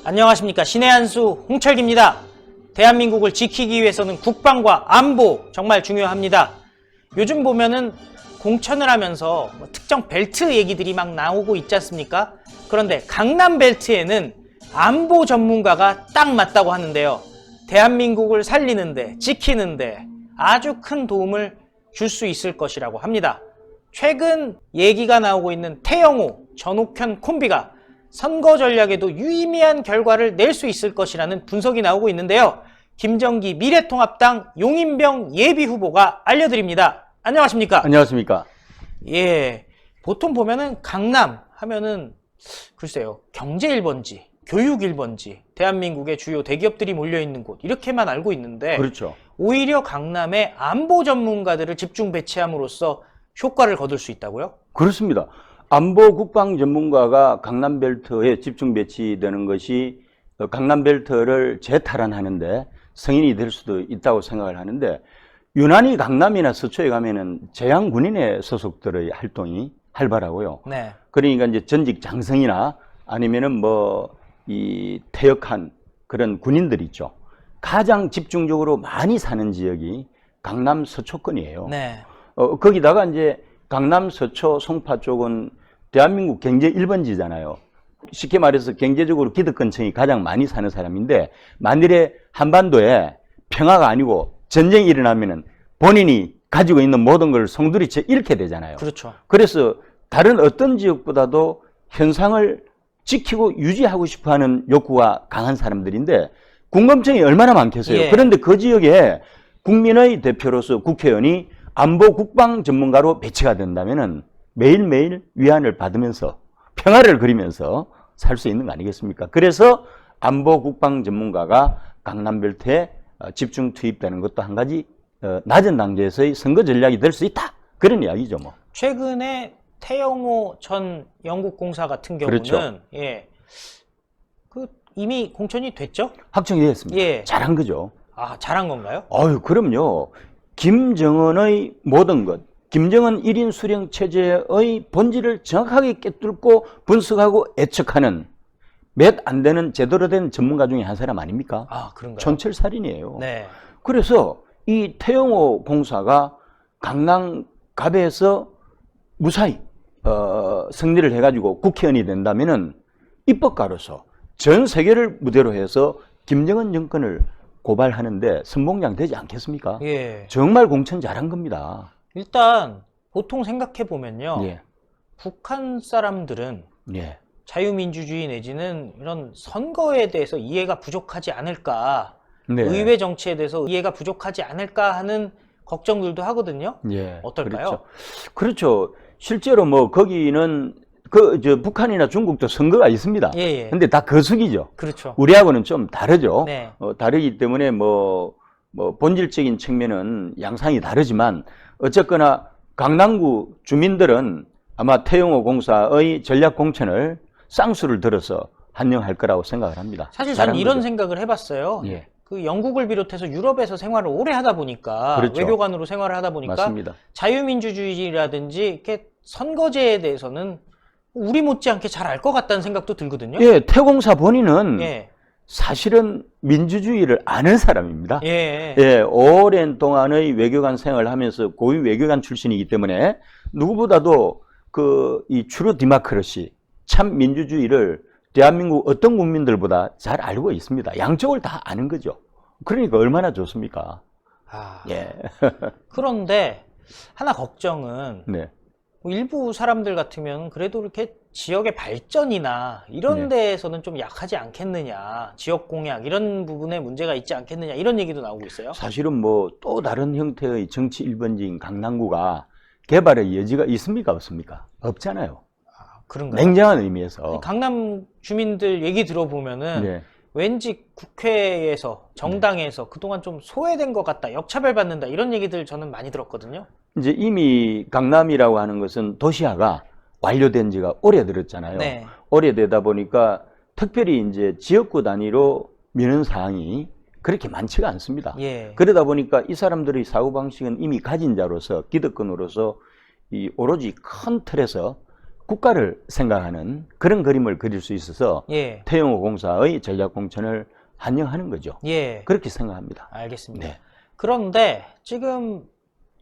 안녕하십니까. 신의 한수 홍철기입니다. 대한민국을 지키기 위해서는 국방과 안보 정말 중요합니다. 요즘 보면은 공천을 하면서 특정 벨트 얘기들이 막 나오고 있지 않습니까? 그런데 강남 벨트에는 안보 전문가가 딱 맞다고 하는데요. 대한민국을 살리는데, 지키는데 아주 큰 도움을 줄 수 있을 것이라고 합니다. 최근 얘기가 나오고 있는 태영호, 전옥현 콤비가 선거 전략에도 유의미한 결과를 낼 수 있을 것이라는 분석이 나오고 있는데요. 김정기 미래통합당 용인병 예비후보가 알려드립니다. 안녕하십니까? 안녕하십니까? 예, 보통 보면은 강남 하면은 글쎄요, 경제 1번지, 교육 1번지, 대한민국의 주요 대기업들이 몰려있는 곳 이렇게만 알고 있는데 그렇죠. 오히려 강남에 안보 전문가들을 집중 배치함으로써 효과를 거둘 수 있다고요? 그렇습니다. 안보 국방 전문가가 강남 벨트에 집중 배치되는 것이 강남 벨트를 재탈환하는데 성인이 될 수도 있다고 생각을 하는데, 유난히 강남이나 서초에 가면은 재향군인의 소속들의 활동이 활발하고요. 네. 그러니까 이제 전직 장성이나 아니면은 뭐 이 퇴역한 그런 군인들 있죠. 가장 집중적으로 많이 사는 지역이 강남 서초권이에요. 네. 거기다가 이제 강남 서초 송파 쪽은 대한민국 경제 1번지잖아요. 쉽게 말해서 경제적으로 기득권층이 가장 많이 사는 사람인데, 만일에 한반도에 평화가 아니고 전쟁이 일어나면은 본인이 가지고 있는 모든 걸 송두리째 잃게 되잖아요. 그렇죠. 그래서 다른 어떤 지역보다도 현상을 지키고 유지하고 싶어 하는 욕구가 강한 사람들인데 궁금증이 얼마나 많겠어요. 예. 그런데 그 지역에 국민의 대표로서 국회의원이 안보 국방 전문가로 배치가 된다면은 매일매일 위안을 받으면서 평화를 그리면서 살 수 있는 거 아니겠습니까? 그래서 안보 국방 전문가가 강남 벨트에 집중 투입되는 것도 한 가지 낮은 단계에서의 선거 전략이 될 수 있다. 그런 이야기죠, 뭐. 최근에 태영호 전 영국 공사 같은 경우는 그렇죠. 예, 그 이미 공천이 됐죠? 확정이 됐습니다. 예. 잘한 거죠. 아, 잘한 건가요? 그럼요. 김정은의 모든 것, 김정은 1인 수령 체제의 본질을 정확하게 꿰뚫고 분석하고 예측하는 몇 안 되는 제대로 된 전문가 중에 한 사람 아닙니까? 아, 그런가요? 촌철살인이에요. 네. 그래서 이 태영호 공사가 강남 갑에서 무사히 승리를 해가지고 국회의원이 된다면은 입법가로서 전 세계를 무대로 해서 김정은 정권을 고발하는데 선봉장 되지 않겠습니까? 예. 정말 공천 잘한 겁니다. 일단 보통 생각해 보면요. 예. 북한 사람들은 예. 자유민주주의 내지는 이런 선거에 대해서 이해가 부족하지 않을까, 네. 의회 정치에 대해서 이해가 부족하지 않을까 하는 걱정들도 하거든요. 예. 어떨까요? 그렇죠. 실제로 뭐 거기는 북한이나 중국도 선거가 있습니다. 예. 근데 다 거수기죠. 그렇죠. 우리하고는 좀 다르죠. 네. 다르기 때문에 뭐 본질적인 측면은 양상이 다르지만 어쨌거나 강남구 주민들은 아마 태영호 공사의 전략 공천을 쌍수를 들어서 환영할 거라고 생각을 합니다. 사실 저는 잘한 이런 거죠. 생각을 해봤어요. 예. 그 영국을 비롯해서 유럽에서 생활을 오래 하다 보니까, 그렇죠. 외교관으로 생활을 하다 보니까 맞습니다. 자유민주주의라든지 이렇게 선거제에 대해서는 우리 못지않게 잘 알 것 같다는 생각도 들거든요. 예, 태공사 본인은 예. 사실은 민주주의를 아는 사람입니다. 예. 예, 오랜 동안의 외교관 생활을 하면서 고위 외교관 출신이기 때문에 누구보다도 이 트루 디마크러시, 참 민주주의를 대한민국 어떤 국민들보다 잘 알고 있습니다. 양쪽을 다 아는 거죠. 그러니까 얼마나 좋습니까? 아, 예. 그런데 하나 걱정은 네. 뭐 일부 사람들 같으면 그래도 이렇게 지역의 발전이나 이런 네. 데에서는 좀 약하지 않겠느냐, 지역 공약 이런 부분에 문제가 있지 않겠느냐 이런 얘기도 나오고 있어요. 사실은 뭐 또 다른 형태의 정치 1번지인 강남구가 개발의 여지가 있습니까? 없습니까? 없잖아요. 그런가요? 냉정한 의미에서. 강남 주민들 얘기 들어보면은 네. 왠지 국회에서, 정당에서 그동안 좀 소외된 것 같다, 역차별받는다 이런 얘기들 저는 많이 들었거든요. 이제 이미 강남이라고 하는 것은 도시화가 완료된 지가 오래되었잖아요. 네. 오래되다 보니까 특별히 이제 지역구 단위로 미는 사항이 그렇게 많지가 않습니다. 예. 그러다 보니까 이 사람들의 사고방식은 이미 가진 자로서, 기득권으로서 오로지 큰 틀에서 국가를 생각하는 그런 그림을 그릴 수 있어서 예. 태영호 공사의 전략공천을 환영하는 거죠. 예. 그렇게 생각합니다. 알겠습니다. 네. 그런데 지금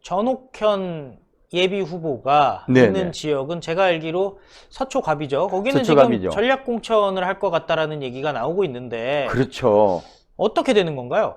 전옥현 예비 후보가 네, 있는 네. 지역은 제가 알기로 서초갑이죠. 거기는 서초갑이죠. 지금 전략공천을 할 것 같다라는 얘기가 나오고 있는데 그렇죠. 어떻게 되는 건가요?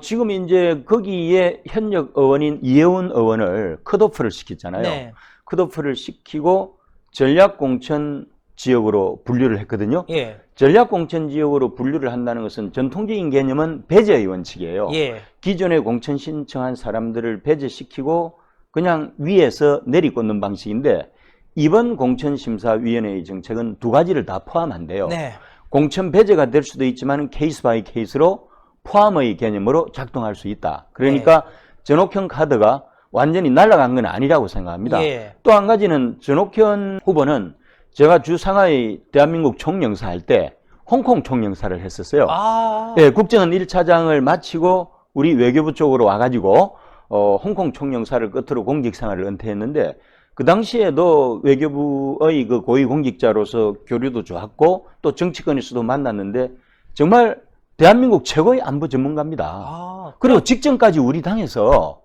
지금 이제 거기에 현역 의원인 이혜원 의원을 컷오프를 시켰잖아요. 네. 컷오프를 시키고 전략공천 지역으로 분류를 했거든요. 예. 전략공천 지역으로 분류를 한다는 것은 전통적인 개념은 배제의 원칙이에요. 예. 기존에 공천 신청한 사람들을 배제시키고 그냥 위에서 내리꽂는 방식인데 이번 공천심사위원회의 정책은 두 가지를 다 포함한대요. 네. 공천 배제가 될 수도 있지만 케이스 바이 케이스로 포함의 개념으로 작동할 수 있다. 그러니까 전옥현 카드가 완전히 날아간 건 아니라고 생각합니다. 예. 또 한 가지는 전옥현 후보는 제가 주 상하이 대한민국 총영사 할 때 홍콩 총영사를 했었어요. 아. 예, 국정원 1차장을 마치고 우리 외교부 쪽으로 와가지고 홍콩 총영사를 끝으로 공직 생활을 은퇴했는데 그 당시에도 외교부의 그 고위공직자로서 교류도 좋았고 또 정치권에서도 만났는데 정말 대한민국 최고의 안보 전문가입니다. 아. 그리고 직전까지 우리 당에서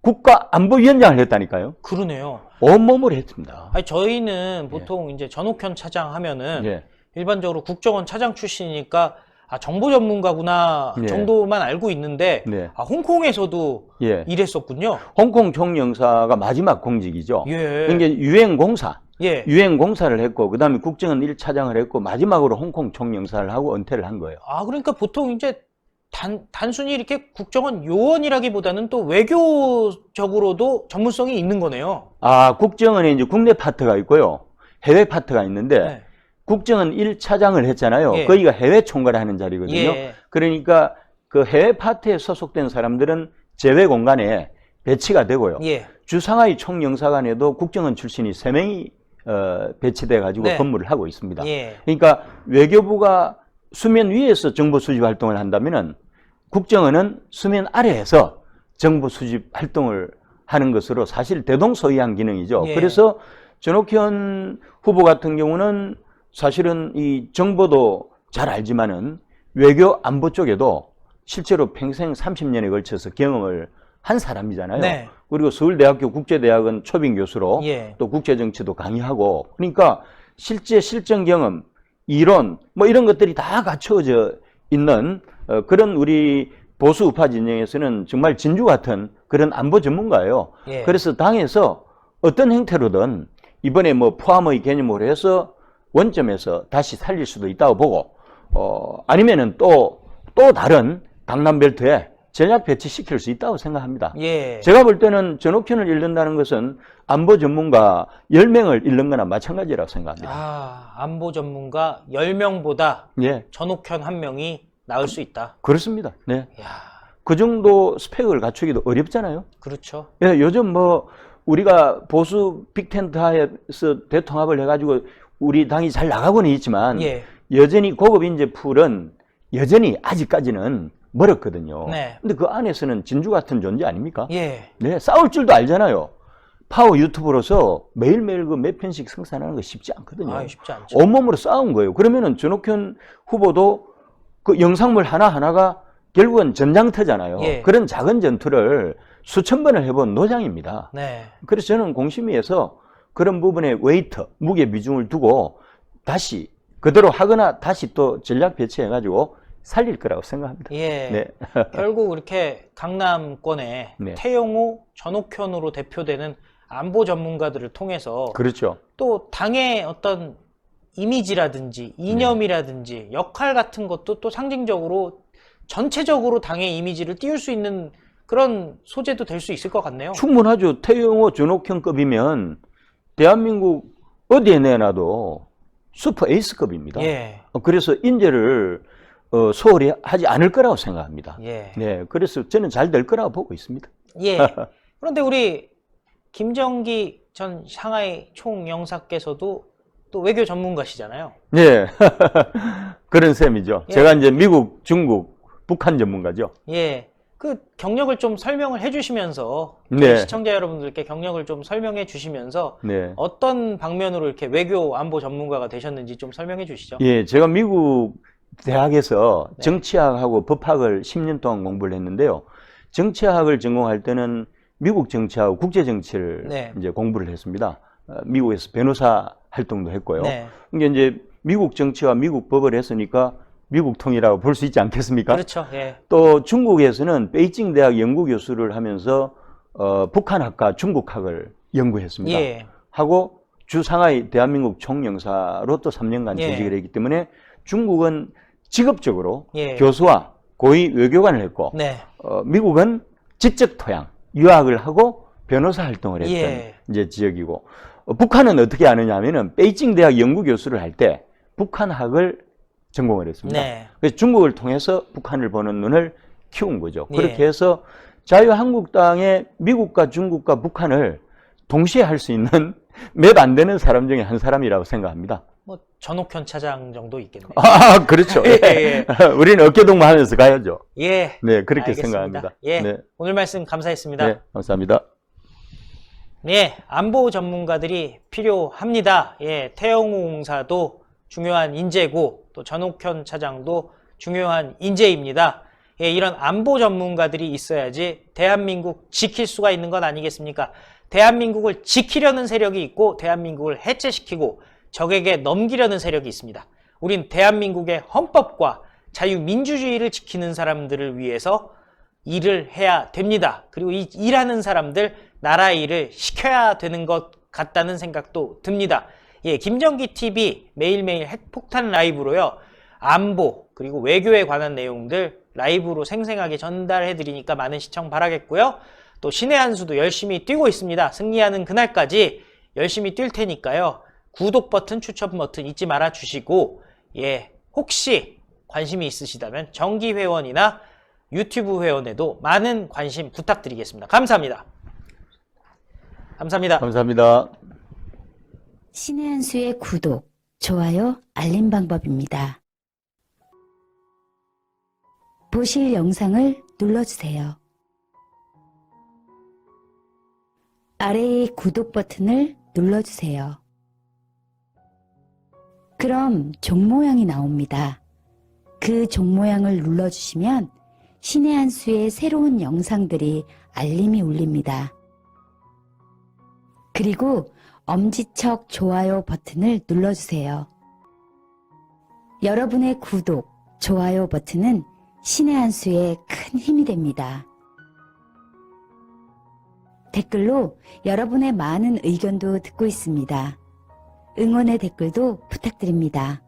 국가안보위원장을 했다니까요. 그러네요. 온몸으로 했습니다. 아니 저희는 보통 이제 전옥현 차장 하면은 예. 일반적으로 국정원 차장 출신이니까 아 정보 전문가구나 예. 정도만 알고 있는데 네. 아 홍콩에서도 예. 일했었군요. 홍콩 총영사가 마지막 공직이죠. 예. 이게 유엔공사. 예. 유엔공사를 했고 그다음에 국정원 1차장을 했고 마지막으로 홍콩 총영사를 하고 은퇴를 한 거예요. 아 그러니까 보통 이제 단순히 이렇게 국정원 요원이라기보다는 또 외교적으로도 전문성이 있는 거네요. 아, 국정원에 이제 국내 파트가 있고요. 해외 파트가 있는데 네. 국정원 1차장을 했잖아요. 예. 거기가 해외 총괄을 하는 자리거든요. 예. 그러니까 그 해외 파트에 소속된 사람들은 제외 공간에 배치가 되고요. 예. 주상하이 총영사관에도 국정원 출신이 3명이 배치돼 가지고 네. 근무를 하고 있습니다. 예. 그러니까 외교부가 수면 위에서 정보 수집 활동을 한다면은 국정원은 수면 아래에서 정보 수집 활동을 하는 것으로 사실 대동소이한 기능이죠. 예. 그래서 전옥현 후보 같은 경우는 사실은 이 정보도 잘 알지만은 외교 안보 쪽에도 실제로 평생 30년에 걸쳐서 경험을 한 사람이잖아요. 네. 그리고 서울대학교 국제대학원 초빙 교수로 예. 또 국제정치도 강의하고 그러니까 실제 실전 경험, 이론 뭐 이런 것들이 다 갖춰져 있는 그런 우리 보수 우파 진영에서는 정말 진주 같은 그런 안보 전문가예요. 예. 그래서 당에서 어떤 형태로든 이번에 뭐 포함의 개념으로 해서 원점에서 다시 살릴 수도 있다고 보고 아니면은 또 다른 강남벨트에 전략 배치시킬 수 있다고 생각합니다. 예. 제가 볼 때는 전옥현을 잃는다는 것은 안보 전문가 10명을 잃는 거나 마찬가지라고 생각합니다. 아, 안보 전문가 10명보다 예, 전옥현 한 명이 나을 수 있다. 그렇습니다. 네. 야, 그 정도 스펙을 갖추기도 어렵잖아요. 그렇죠. 예, 요즘 뭐 우리가 보수 빅텐트 하에서 대통합을 해가지고 우리 당이 잘 나가고는 있지만 예. 여전히 고급 인재 풀은 여전히 아직까지는 멀었거든요. 네. 근데 그 안에서는 진주 같은 존재 아닙니까? 예. 네, 싸울 줄도 알잖아요. 파워 유튜브로서 매일매일 그 몇 편씩 생산하는 거 쉽지 않거든요. 아, 쉽지 않죠. 온몸으로 싸운 거예요. 그러면은 전옥현 후보도 그 영상물 하나하나가 결국은 전장터잖아요. 예. 그런 작은 전투를 수천 번을 해본 노장입니다. 네. 그래서 저는 공심위에서 그런 부분에 웨이트, 무게 비중을 두고 다시 그대로 하거나 다시 또 전략 배치해가지고 살릴 거라고 생각합니다. 예. 네. 결국 이렇게 강남권에 네. 태영호, 전옥현으로 대표되는 안보 전문가들을 통해서 그렇죠. 또 당의 어떤 이미지라든지 이념이라든지 역할 같은 것도 또 상징적으로 전체적으로 당의 이미지를 띄울 수 있는 그런 소재도 될 수 있을 것 같네요. 충분하죠. 태영호, 전옥현급이면 대한민국 어디에 내놔도 슈퍼 에이스급입니다. 예. 그래서 인재를 소홀히 하지 않을 거라고 생각합니다. 예. 네, 그래서 저는 잘 될 거라고 보고 있습니다. 예. 그런데 우리 김정기 전 상하이 총영사께서도 또 외교 전문가시잖아요. 네, 그런 셈이죠. 예. 제가 이제 미국, 중국, 북한 전문가죠. 예. 그 경력을 좀 설명을 해주시면서 네. 시청자 여러분들께 경력을 좀 설명해 주시면서 네. 어떤 방면으로 이렇게 외교 안보 전문가가 되셨는지 좀 설명해 주시죠. 예, 제가 미국 대학에서 네. 정치학하고 법학을 10년 동안 공부를 했는데요. 정치학을 전공할 때는 미국 정치하고 국제 정치를 네. 이제 공부를 했습니다. 미국에서 변호사 활동도 했고요. 네. 이게 이제 미국 정치와 미국 법을 했으니까 미국 통이라고 볼 수 있지 않겠습니까? 그렇죠. 예. 또 중국에서는 베이징 대학 연구교수를 하면서 북한학과 중국학을 연구했습니다. 예. 하고 주 상하이 대한민국 총영사로 또 3년간 예. 재직을 했기 때문에 중국은 직업적으로 예. 교수와 고위 외교관을 했고 네. 미국은 지적 토양, 유학을 하고 변호사 활동을 했던 예. 이제 지역이고 북한은 어떻게 하느냐 하면은 베이징 대학 연구교수를 할 때 북한학을 전공을 했습니다. 네. 그래서 중국을 통해서 북한을 보는 눈을 키운 거죠. 예. 그렇게 해서 자유한국당의 미국과 중국과 북한을 동시에 할 수 있는 몇 안 되는 사람 중에 한 사람이라고 생각합니다. 뭐 전옥현 차장 정도 있겠네요. 아, 그렇죠. 예, 우리는 어깨동무하면서 가야죠. 예. 네, 그렇게 알겠습니다. 생각합니다. 예. 네, 오늘 말씀 감사했습니다. 네, 감사합니다. 예, 안보 전문가들이 필요합니다. 예, 태영호 공사도 중요한 인재고 또 전옥현 차장도 중요한 인재입니다. 예, 이런 안보 전문가들이 있어야지 대한민국 지킬 수가 있는 것 아니겠습니까? 대한민국을 지키려는 세력이 있고 대한민국을 해체시키고 적에게 넘기려는 세력이 있습니다. 우린 대한민국의 헌법과 자유민주주의를 지키는 사람들을 위해서 일을 해야 됩니다. 그리고 이 일하는 사람들 나라 일을 시켜야 되는 것 같다는 생각도 듭니다. 예, 김정기 TV 매일매일 핵폭탄 라이브로요. 안보 그리고 외교에 관한 내용들 라이브로 생생하게 전달해 드리니까 많은 시청 바라겠고요. 또 신의 한 수도 열심히 뛰고 있습니다. 승리하는 그날까지 열심히 뛸 테니까요. 구독 버튼, 추천 버튼 잊지 말아 주시고 예, 혹시 관심이 있으시다면 정기 회원이나 유튜브 회원에도 많은 관심 부탁드리겠습니다. 감사합니다. 감사합니다. 감사합니다. 신의 한 수의 구독, 좋아요, 알림 방법입니다. 보실 영상을 눌러주세요. 아래의 구독 버튼을 눌러주세요. 그럼 종 모양이 나옵니다. 그 종 모양을 눌러주시면 신의 한 수의 새로운 영상들이 알림이 울립니다. 그리고 엄지척 좋아요 버튼을 눌러주세요. 여러분의 구독, 좋아요 버튼은 신의 한 수에 큰 힘이 됩니다. 댓글로 여러분의 많은 의견도 듣고 있습니다. 응원의 댓글도 부탁드립니다.